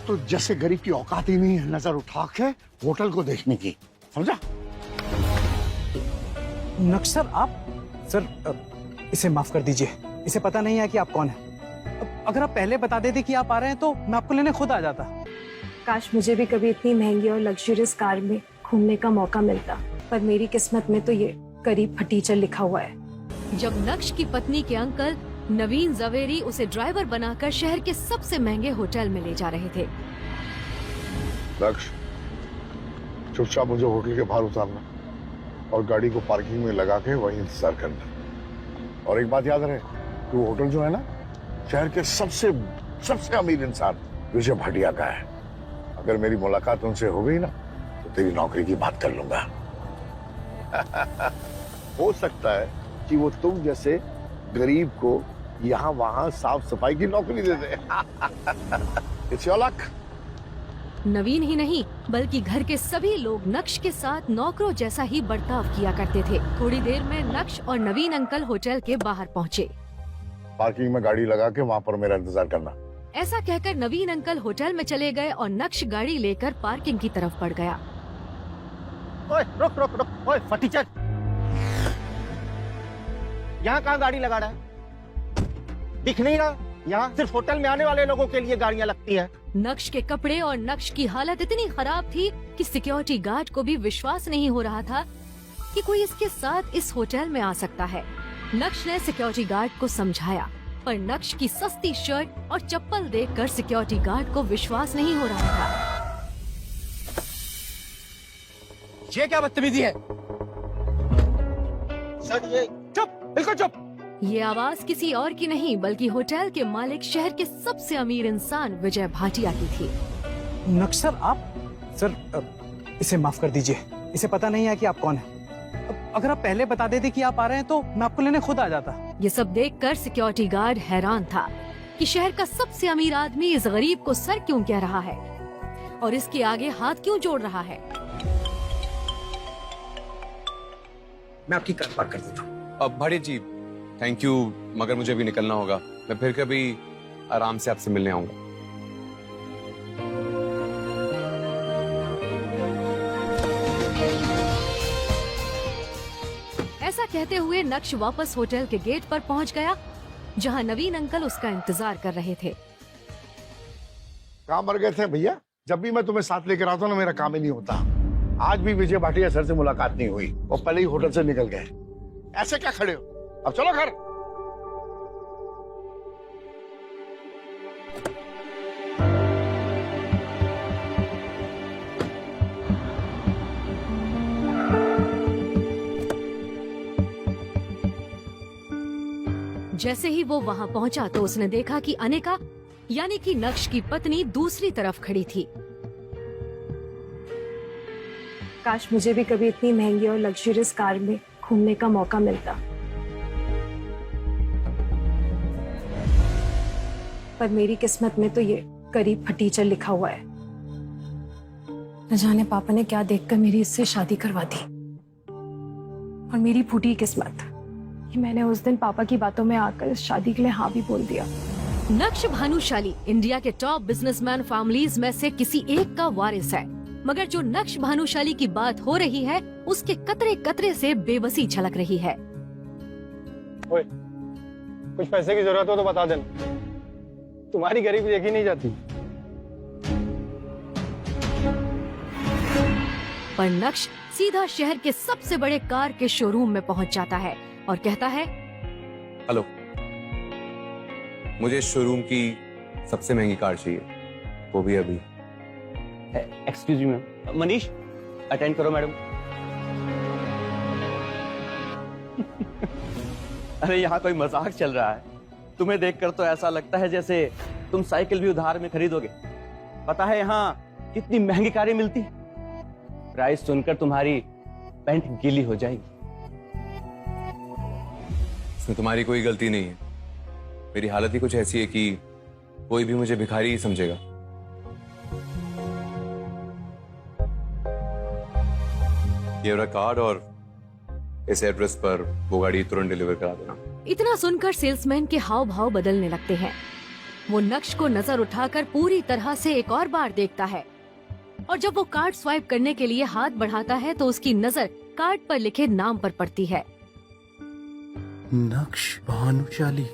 तो जैसे गरीब की औकात ही नहीं है नजर उठा के होटल को देखने की, समझा? नक्श सर, आप सर इसे माफ कर दीजिए, इसे पता नहीं है कि आप कौन हैं। अगर आप पहले बता देते कि आप आ रहे हैं तो मैं आपको लेने खुद आ जाता। काश मुझे भी कभी इतनी महंगी और लग्जरियस कार में घूमने का मौका मिलता, पर मेरी किस्मत में तो ये गरीब फटीचर लिखा हुआ है। जब नक्श की पत्नी के अंकल नवीन जवेरी उसे ड्राइवर बनाकर शहर के सबसे महंगे होटल में ले जा रहे थे। नक्श, चुपचाप मुझे होटल के बाहर उतारना और गाड़ी को पार्किंग में लगा के वहीं इंतजार करना। और एक बात याद रहे, वो होटल जो है ना, शहर के सबसे अमीर इंसान विजय भाटिया का है। अगर मेरी मुलाकात उनसे हो गई ना तो तेरी नौकरी की बात कर लूंगा। हो सकता है कि वो तुम जैसे गरीब को यहाँ वहां साफ सफाई की नौकरी दे दे। It's your luck। नवीन ही नहीं बल्कि घर के सभी लोग नक्श के साथ नौकरों जैसा ही बर्ताव किया करते थे। थोड़ी देर में नक्श और नवीन अंकल होटल के बाहर पहुँचे। पार्किंग में गाड़ी लगा के वहाँ पर मेरा इंतजार करना। ऐसा कहकर नवीन अंकल होटल में चले गए और नक्श गाड़ी लेकर पार्किंग की तरफ बढ़ गया। ओए रुक रुक रुक, ओए फटीचर, यहाँ कहाँ गाड़ी लगा रहा है? दिख नहीं रहा? यहाँ सिर्फ होटल में आने वाले लोगों के लिए गाड़ियाँ लगती है। नक्श के कपड़े और नक्श की हालत इतनी खराब थी कि सिक्योरिटी गार्ड को भी विश्वास नहीं हो रहा था कि कोई इसके साथ इस होटल में आ सकता है। नक्श ने सिक्योरिटी गार्ड को समझाया, पर नक्श की सस्ती शर्ट और चप्पल देखकर सिक्योरिटी गार्ड को विश्वास नहीं हो रहा था। ये क्या बदतमीजी है? सर ये चुप, बिल्कुल चुप। ये आवाज किसी और की नहीं बल्कि होटल के मालिक शहर के सबसे अमीर इंसान विजय भाटिया की थी। नक्श सर, आप सर इसे माफ कर दीजिए, इसे पता नहीं है कि आप कौन हैं। अगर आप पहले बता देते कि आप आ रहे हैं तो मैं आपको लेने खुद आ जाता। ये सब देखकर सिक्योरिटी गार्ड हैरान था कि शहर का सबसे अमीर आदमी इस गरीब को सर क्यों कह रहा है और इसके आगे हाथ क्यों जोड़ रहा है। मैं आपकी कार पार्क कर देता हूँ। अब भाटिया जी, थैंक यू, मगर मुझे भी निकलना होगा। मैं फिर कभी आराम से आपसे मिलने आऊंगा। ऐसा कहते हुए नक्श वापस होटल के गेट पर पहुंच गया जहां नवीन अंकल उसका इंतजार कर रहे थे। कहाँ मर गए थे भैया? जब भी मैं तुम्हें साथ लेकर आता हूँ ना, मेरा काम ही नहीं होता। आज भी विजय भाटिया सर से मुलाकात नहीं हुई, वो पहले ही होटल से निकल गए। ऐसे क्या खड़े हो? अब चलो घर। जैसे ही वो वहां पहुंचा तो उसने देखा कि अनिका यानी कि नक्श की पत्नी दूसरी तरफ खड़ी थी। काश मुझे भी कभी इतनी महंगी और लग्जरियस कार में घूमने का मौका मिलता, पर मेरी किस्मत में तो ये गरीब फटीचर लिखा हुआ है। न जाने पापा ने क्या देखकर मेरी इससे शादी करवा दी। और मेरी फूटी किस्मत कि मैंने उस दिन पापा की बातों में आकर इस शादी के लिए हाँ भी बोल दिया। नक्श भानुशाली इंडिया के टॉप बिजनेसमैन फैमिलीज में से किसी एक का वारिस है, मगर जो नक्श भानुशाली की बात हो रही है उसके कतरे कतरे से बेबसी झलक रही है। ओए, कुछ पैसे की जरूरत हो तो बता देना, तुम्हारी गरीबी देखी नहीं जाती। पर नक्श सीधा शहर के सबसे बड़े कार के शोरूम में पहुंच जाता है और कहता है, हेलो, मुझे शोरूम की सबसे महंगी कार चाहिए, वो भी अभी। Excuse me ma'am, Manish attend करो मैडम। अरे यहाँ कोई मजाक चल रहा है? तुम्हें देखकर तो ऐसा लगता है जैसे तुम साइकिल भी उधार में खरीदोगे। पता है यहाँ कितनी महंगी कारें मिलती? प्राइस सुनकर तुम्हारी पैंट गीली हो जाएगी। इसमें तुम्हारी कोई गलती नहीं है, मेरी हालत ही कुछ ऐसी है कि कोई भी मुझे भिखारी ही समझेगा। ये रहा कार्ड और इस एड्रेस पर वो गाड़ी तुरंत डिलीवर करा देना। इतना सुनकर सेल्समैन के हाव भाव बदलने लगते हैं। वो नक्श को नजर उठाकर पूरी तरह से एक और बार देखता है और जब वो कार्ड स्वाइप करने के लिए हाथ बढ़ाता है तो उसकी नजर कार्ड पर लिखे नाम पर पड़ती है। नक्श भानुशाली।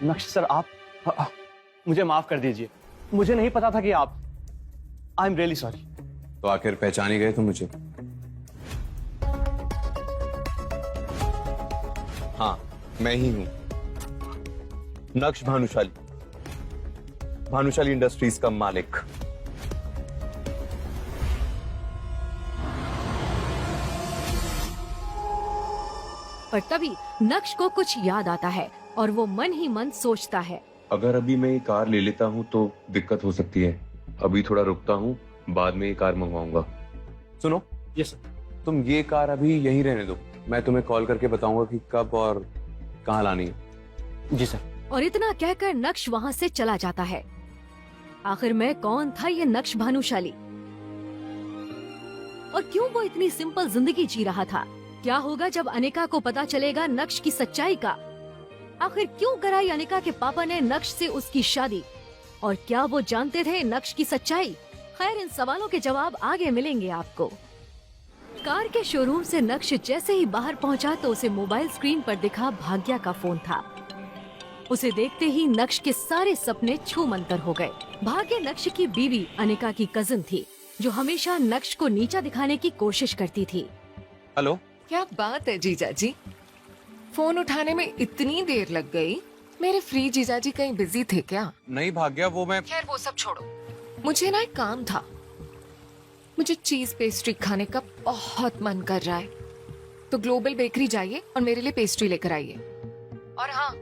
नक्श सर, आप मुझे माफ कर दीजिए, मुझे नहीं पता था कि आप। I am really sorry. तो आखिर पहचान ही गए तुम मुझे? हाँ, मैं ही हूं, नक्श भानुशाली, भानुशाली इंडस्ट्रीज का मालिक। पर तभी नक्श को कुछ याद आता है और वो मन ही मन सोचता है, अगर अभी मैं ये कार ले लेता हूँ तो दिक्कत हो सकती है। अभी थोड़ा रुकता हूँ, बाद में ये कार मंगवाऊंगा। सुनो, यस सर। तुम ये कार अभी यहीं रहने दो, मैं तुम्हें कॉल करके बताऊंगा कि कब और कहाँ लानी है। जी सर। और इतना कहकर नक्श वहाँ से चला जाता है। आखिर में कौन था ये नक्श भानुशाली और क्यों वो इतनी सिंपल जिंदगी जी रहा था? क्या होगा जब अनिका को पता चलेगा नक्श की सच्चाई का? आखिर क्यों कराई अनिका के पापा ने नक्श से उसकी शादी? और क्या वो जानते थे नक्श की सच्चाई? खैर, इन सवालों के जवाब आगे मिलेंगे आपको। कार के शोरूम से नक्श जैसे ही बाहर पहुंचा तो उसे मोबाइल स्क्रीन पर दिखा भाग्या का फोन था। उसे देखते ही नक्श के सारे सपने छूमंतर हो गए। भाग्य नक्श की बीवी अनिका की कजिन थी जो हमेशा नक्श को नीचा दिखाने की कोशिश करती थी। हेलो, क्या बात है जीजा जी, फोन उठाने में इतनी देर लग गई। मेरे फ्री जीजा जी कहीं बिजी थे क्या? नहीं भाग्या, वो मैं। खैर वो सब छोड़ो, मुझे ना एक काम था। मुझे चीज पेस्ट्री खाने का बहुत मन कर रहा है, तो ग्लोबल बेकरी जाइए और मेरे लिए पेस्ट्री लेकर आइए। और हाँ,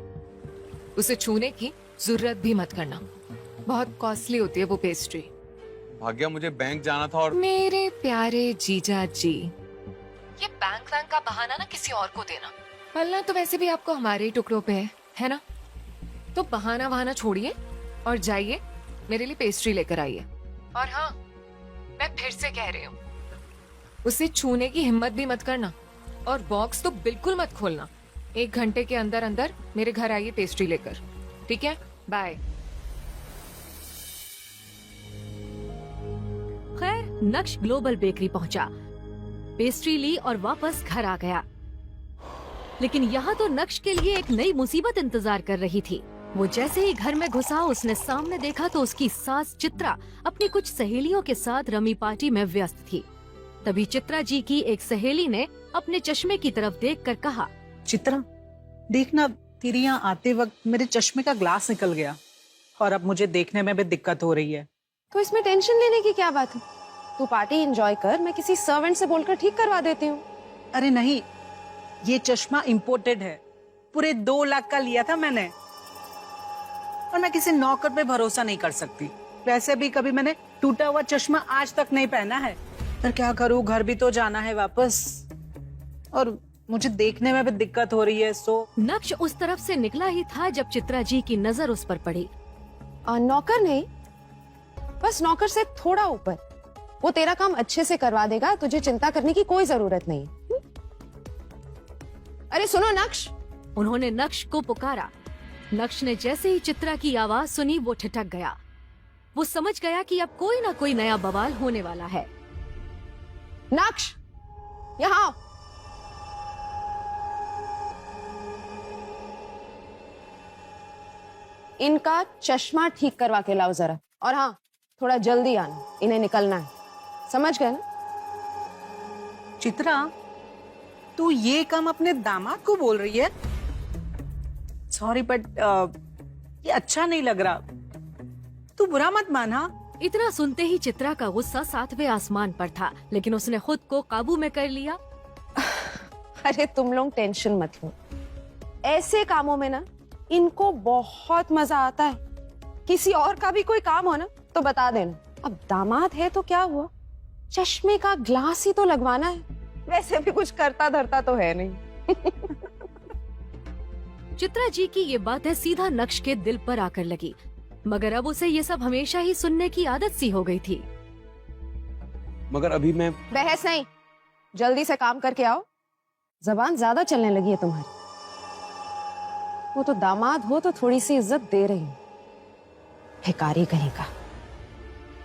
उसे छूने की जरूरत भी मत करना, बहुत कॉस्टली होती है वो पेस्ट्री। भाग्या, मुझे बैंक जाना था और मेरे प्यारे जीजा जी, ये बैंक वैंक का बहाना ना किसी और को देना। पलना तो वैसे भी आपको हमारे ही टुकड़ों पे है ना? तो बहाना वहाना छोड़िए और जाइए मेरे लिए पेस्ट्री लेकर आइए। और हाँ, मैं फिर से कह रही हूँ, उसे छूने की हिम्मत भी मत करना और बॉक्स तो बिल्कुल मत खोलना। 1 घंटे के अंदर अंदर मेरे घर आइए पेस्ट्री लेकर, ठीक है? बाय। खैर, नक्श ग्लोबल बेकरी पहुंचा, पेस्ट्री ली और वापस घर आ गया। लेकिन यहाँ तो नक्श के लिए एक नई मुसीबत इंतजार कर रही थी। वो जैसे ही घर में घुसा, उसने सामने देखा तो उसकी सास चित्रा अपनी कुछ सहेलियों के साथ रमी पार्टी में व्यस्त थी। तभी चित्रा जी की एक सहेली ने अपने चश्मे की तरफ देखकर कहा, चित्रा, देखना, तेरे यहाँ आते वक्त मेरे चश्मे का ग्लास निकल गया और अब मुझे देखने में भी दिक्कत हो रही है। तो इसमें टेंशन लेने की क्या बात है? तू पार्टी एंजॉय कर, मैं किसी सर्वेंट से बोलकर ठीक करवा देती हूँ। अरे नहीं, ये चश्मा इम्पोर्टेड है, पूरे 2 लाख का लिया था मैंने, और मैं किसी नौकर पे भरोसा नहीं कर सकती। वैसे भी कभी मैंने टूटा हुआ चश्मा आज तक नहीं पहना है, पर क्या करूँ, घर भी तो जाना है वापस और मुझे देखने में भी दिक्कत हो रही है। सो नक्श उस तरफ से निकला ही था जब चित्रा जी की नजर उस पर पड़ी। नौकर नहीं, बस नौकर से थोड़ा ऊपर। वो तेरा काम अच्छे से करवा देगा, तुझे चिंता करने की कोई जरूरत नहीं। अरे सुनो नक्श। उन्होंने नक्श को पुकारा। नक्श ने जैसे ही चित्रा की आवाज सुनी वो ठिठक गया। वो समझ गया कि अब कोई ना कोई नया बवाल होने वाला है। नक्श, यहाँ। इनका चश्मा ठीक करवा के लाओ जरा, और हाँ, थोड़ा जल्दी आना, इन्हें निकलना है। समझ गए ना? चित्रा, तू ये काम अपने दामाद को बोल रही है? सॉरी बट ये अच्छा नहीं लग रहा, तू बुरा मत माना। इतना सुनते ही चित्रा का गुस्सा 7वें आसमान पर था, लेकिन उसने खुद को काबू में कर लिया। अरे तुम लोग टेंशन मत लो, ऐसे कामों में ना इनको बहुत मजा आता है। किसी और का भी कोई काम हो ना तो बता देना। अब दामाद है तो क्या हुआ, चश्मे का ग्लास ही तो लगवाना है, वैसे भी कुछ करता धरता तो है नहीं। चित्रा जी की ये बातें सीधा नक्श के दिल पर आकर लगी, मगर अब उसे ये सब हमेशा ही सुनने की आदत सी हो गई थी। मगर अभी मैं। बहस नहीं, जल्दी से काम करके आओ, जबान ज्यादा चलने लगी है तुम्हारी। वो तो दामाद हो तो थोड़ी सी इज्जत दे रही हूँ। भिखारी कहीं का।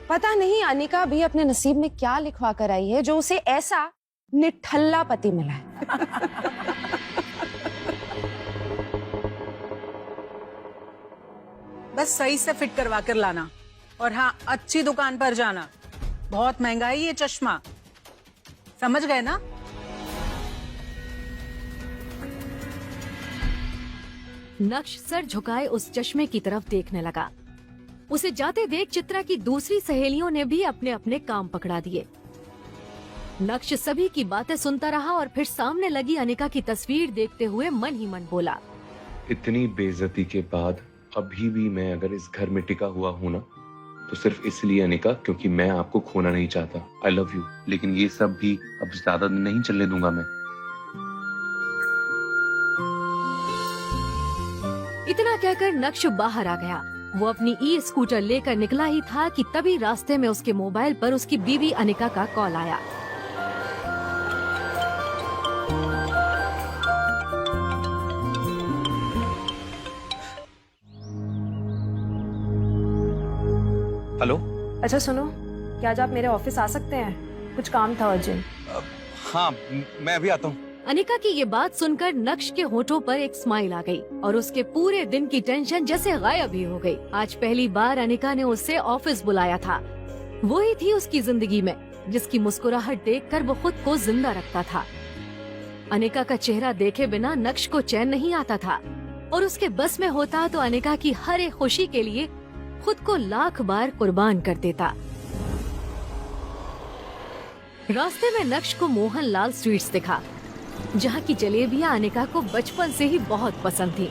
पता नहीं अनिका भी अपने नसीब में क्या लिखवा कर आई है जो उसे ऐसा निठल्ला पति मिला है। बस सही से फिट करवा कर लाना, और हाँ, अच्छी दुकान पर जाना। बहुत महंगा है ये चश्मा, समझ गए ना? नक्श सर झुकाए उस चश्मे की तरफ देखने लगा। उसे जाते देख चित्रा की दूसरी सहेलियों ने भी अपने अपने काम पकड़ा दिए। नक्श सभी की बातें सुनता रहा और फिर सामने लगी अनिका की तस्वीर देखते हुए मन ही मन बोला, इतनी बेइज्जती के बाद अभी भी मैं अगर इस घर में टिका हुआ हूं ना, तो सिर्फ इसलिए अनिका, क्योंकि मैं आपको खोना नहीं चाहता। आई लव यू, लेकिन ये सब भी अब ज्यादा दिन नहीं चलने दूंगा मैं। इतना कहकर नक्श बाहर आ गया। वो अपनी ई स्कूटर लेकर निकला ही था कि तभी रास्ते में उसके मोबाइल पर उसकी बीवी अनिका का कॉल आया। हेलो। अच्छा सुनो, क्या आज आप मेरे ऑफिस आ सकते हैं? कुछ काम था अर्जेंट। हाँ, मैं अभी आता हूँ। अनिका की ये बात सुनकर नक्श के होठों पर एक स्माइल आ गई और उसके पूरे दिन की टेंशन जैसे गायब ही हो गई। आज पहली बार अनिका ने उसे ऑफिस बुलाया था। वो ही थी उसकी जिंदगी में जिसकी मुस्कुराहट देखकर वो खुद को जिंदा रखता था। अनिका का चेहरा देखे बिना नक्श को चैन नहीं आता था और उसके बस में होता तो अनिका की हर एक खुशी के लिए खुद को लाख बार कुर्बान कर देता। रास्ते में नक्श को मोहन लाल स्वीट्स दिखा, जहाँ की जलेबियां अनिका को बचपन से ही बहुत पसंद थी।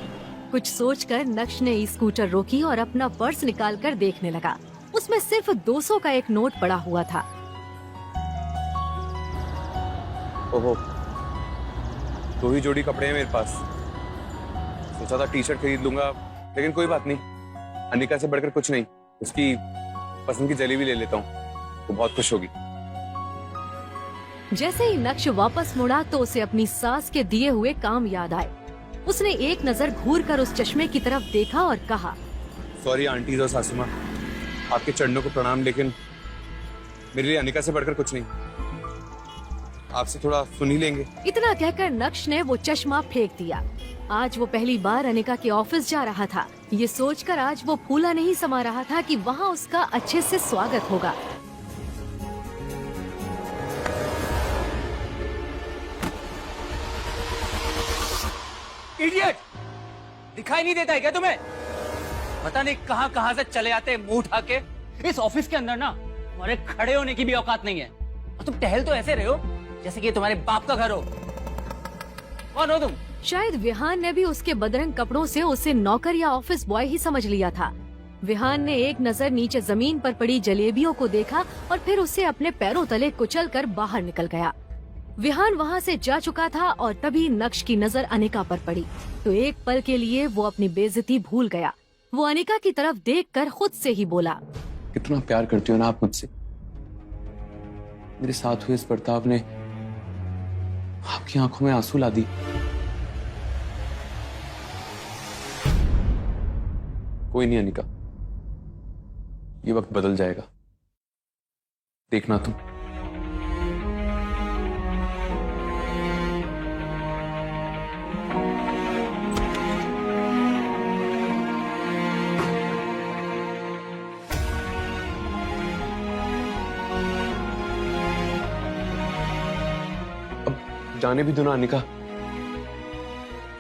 कुछ सोचकर नक्श ने स्कूटर रोकी और अपना पर्स निकालकर देखने लगा। उसमें सिर्फ 200 का एक नोट पड़ा हुआ था। ओहो, 2 ही जोड़ी कपड़े हैं मेरे पास। सोचा था टी शर्ट खरीद लूंगा, लेकिन कोई बात नहीं, अनिका से बढ़कर कुछ नहीं, उसकी पसंद की जलेबी ले लेता हूँ, वो बहुत खुश होगी। जैसे ही नक्श वापस मुड़ा तो उसे अपनी सास के दिए हुए काम याद आए। उसने एक नजर घूरकर उस चश्मे की तरफ देखा और कहा, सॉरी आंटीज और सासू माँ, आपके चरणों को प्रणाम, लेकिन मेरे लिए अनिका से बढ़कर कुछ नहीं। आपसे थोड़ा सुन ही लेंगे। इतना कहकर नक्श ने वो चश्मा फेंक दिया। आज वो पहली बार अनिका के ऑफिस जा रहा था। ये सोचकर आज वो फूला नहीं समा रहा था कि वहाँ उसका अच्छे से स्वागत होगा। इडियट, दिखाई नहीं देता है क्या तुम्हें? पता नहीं कहां कहां से चले आते मुंह उठा के। इस ऑफिस के अंदर ना तुम्हारे खड़े होने की भी औकात नहीं है, और तुम टहल तो ऐसे रहे हो जैसे कि तुम्हारे बाप का घर हो। कौन हो तुम? शायद विहान ने भी उसके बदरंग कपड़ों से उसे नौकर या ऑफिस बॉय ही समझ लिया था। विहान ने एक नजर नीचे जमीन पर पड़ी जलेबियों को देखा और फिर उसे अपने पैरों तले कुचलकर बाहर निकल गया। विहान वहाँ से जा चुका था और तभी नक्श की नजर अनिका पर पड़ी तो एक पल के लिए वो अपनी बेइज्जती भूल गया। वो अनिका की तरफ देखकर खुद से ही बोला, कितना प्यार करती हो ना आप मुझसे। मेरे साथ हुए इस बर्ताव ने आपकी आंखों में आंसू ला दी। कोई नहीं अनिका, ये वक्त बदल जाएगा, देखना तुम। जाने भी दो ना अनिका,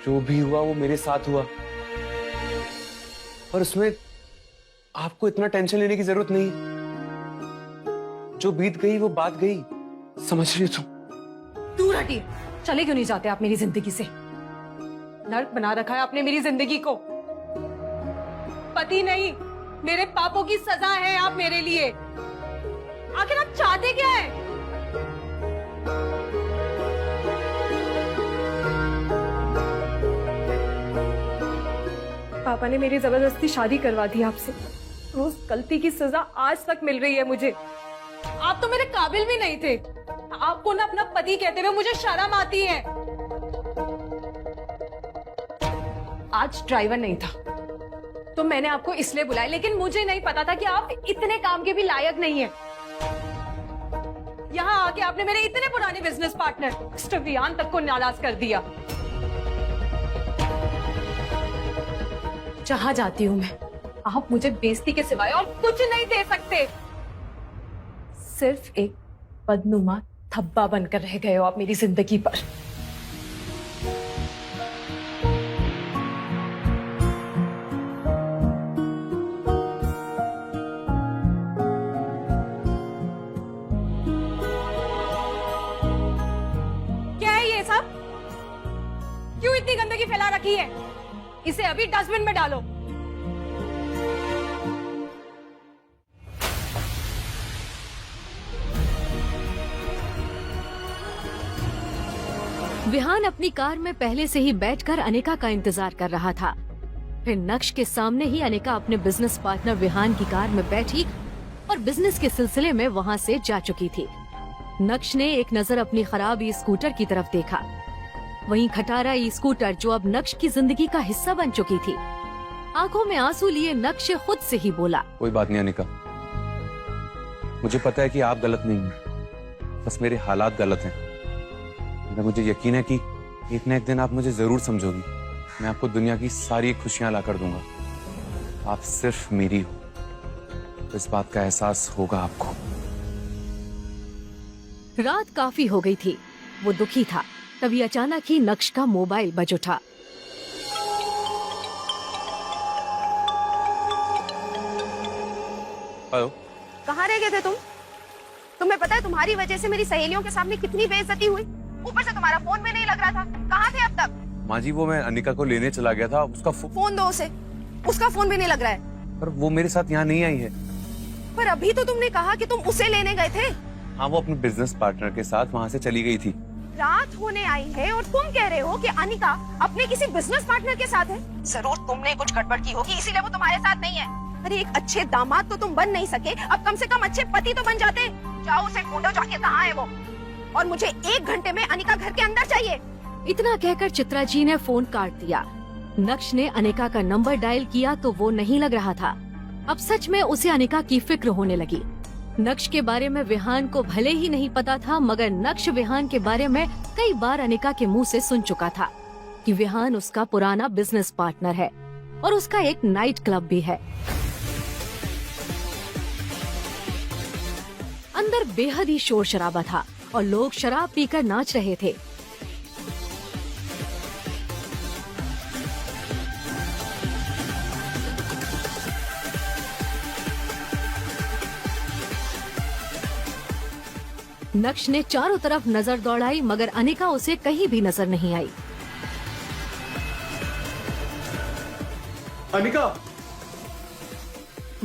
जो भी हुआ वो मेरे साथ हुआ और उसमें आपको इतना टेंशन लेने की जरूरत नहीं। जो बीत गई वो बात गई, समझ रही हो तुम? दूर हटिए, चले क्यों नहीं जाते आप मेरी जिंदगी से? नर्क बना रखा है आपने मेरी जिंदगी को। पति नहीं, मेरे पापों की सजा है आप मेरे लिए। आखिर आप चाहते क्या है? पापा ने मेरी जबरदस्ती शादी करवा दी आपसे, उस गलती की सजा आज तक मिल रही है मुझे। आप तो मेरे काबिल भी नहीं थे। आपको ना अपना पति कहते हुए मुझे शर्म आती है। आज ड्राइवर नहीं था तो मैंने आपको इसलिए बुलाया, लेकिन मुझे नहीं पता था कि आप इतने काम के भी लायक नहीं है। यहाँ आके आपने मेरे इतने पुराने बिजनेस पार्टनर मिस्टर विहान तक को नाराज कर दिया। जहां जाती हूं मैं, आप मुझे बेइज्जती के सिवाय और कुछ नहीं दे सकते। सिर्फ एक बदनुमा धब्बा बनकर रह गए हो आप मेरी जिंदगी पर। क्या है ये सब? क्यों इतनी गंदगी फैला रखी है? इसे अभी डस्टबिन में डालो। विहान अपनी कार में पहले से ही बैठकर अनिका का इंतजार कर रहा था। फिर नक्श के सामने ही अनिका अपने बिजनेस पार्टनर विहान की कार में बैठी और बिजनेस के सिलसिले में वहां से जा चुकी थी। नक्श ने एक नजर अपनी खराब ई स्कूटर की तरफ देखा। वहीं खटारा ई स्कूटर जो अब नक्श की जिंदगी का हिस्सा बन चुकी थी। आंखों में आंसू लिए नक्श खुद से ही बोला, कोई बात नहीं अनिका, मुझे पता है कि आप गलत नहीं हैं, बस मेरे हालात गलत हैं। मुझे यकीन है कि एक न एक दिन आप मुझे जरूर समझोगी। मैं आपको दुनिया की सारी खुशियां ला कर दूंगा। आप सिर्फ मेरी हो, तो इस बात का एहसास होगा आपको। रात काफी हो गई थी, वो दुखी था। तभी अचानक ही नक्श का मोबाइल बज उठा। हेलो, कहाँ रह गए थे तुम? तुम्हें पता है तुम्हारी वजह से मेरी सहेलियों के सामने कितनी बेइज्जती हुई? ऊपर से तुम्हारा फोन भी नहीं लग रहा था। कहाँ थे अब तक? माँ जी, वो मैं अनिका को लेने चला गया था। उसका फोन दो उसे। उसका फोन भी नहीं लग रहा है। पर वो मेरे साथ यहाँ नहीं आई है। पर अभी तो तुमने कहा कि तुम उसे लेने गए थे। हाँ, वो अपने बिजनेस पार्टनर के साथ वहाँ से चली गई थी। रात होने आई है और तुम कह रहे हो कि अनिका अपने किसी बिजनेस पार्टनर के साथ है। जरूर तुमने कुछ गड़बड़ की होगी, इसीलिए वो तुम्हारे साथ नहीं है। अरे एक अच्छे दामाद तो तुम बन नहीं सके, अब कम से कम अच्छे पति तो बन जाते। जाओ उसे ढूंढो, जाके कहाँ है वो, और मुझे 1 घंटे में अनिका घर के अंदर चाहिए। इतना कहकर चित्रा जी ने फोन काट दिया। नक्श ने अनिका का नंबर डायल किया तो वो नहीं लग रहा था। अब सच में उसे अनिका की फिक्र होने लगी। नक्श के बारे में विहान को भले ही नहीं पता था, मगर नक्श विहान के बारे में कई बार अनिका के मुंह से सुन चुका था कि विहान उसका पुराना बिजनेस पार्टनर है और उसका एक नाइट क्लब भी है। अंदर बेहद ही शोर शराबा था और लोग शराब पीकर नाच रहे थे। नक्श ने चारों तरफ नजर दौड़ाई, मगर अनिका उसे कहीं भी नजर नहीं आई। अनिका!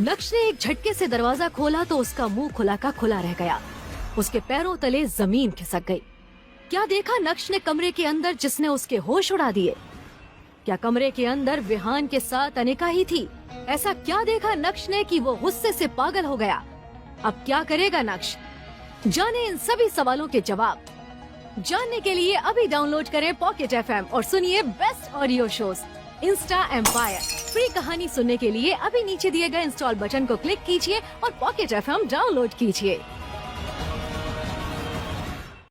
नक्श ने एक झटके से दरवाजा खोला तो उसका मुंह खुला का खुला रह गया। उसके पैरों तले जमीन खिसक गई। क्या देखा नक्श ने कमरे के अंदर जिसने उसके होश उड़ा दिए? क्या कमरे के अंदर विहान के साथ अनिका ही थी? ऐसा क्या देखा नक्श ने कि वो गुस्से से पागल हो गया? अब क्या करेगा नक्श? जाने इन सभी सवालों के जवाब। जानने के लिए अभी डाउनलोड करें पॉकेट FM और सुनिए best audio shows Insta Empire. Free कहानी सुनने के लिए अभी नीचे दिए गए इंस्टॉल बटन को क्लिक कीजिए और पॉकेट FM डाउनलोड कीजिए।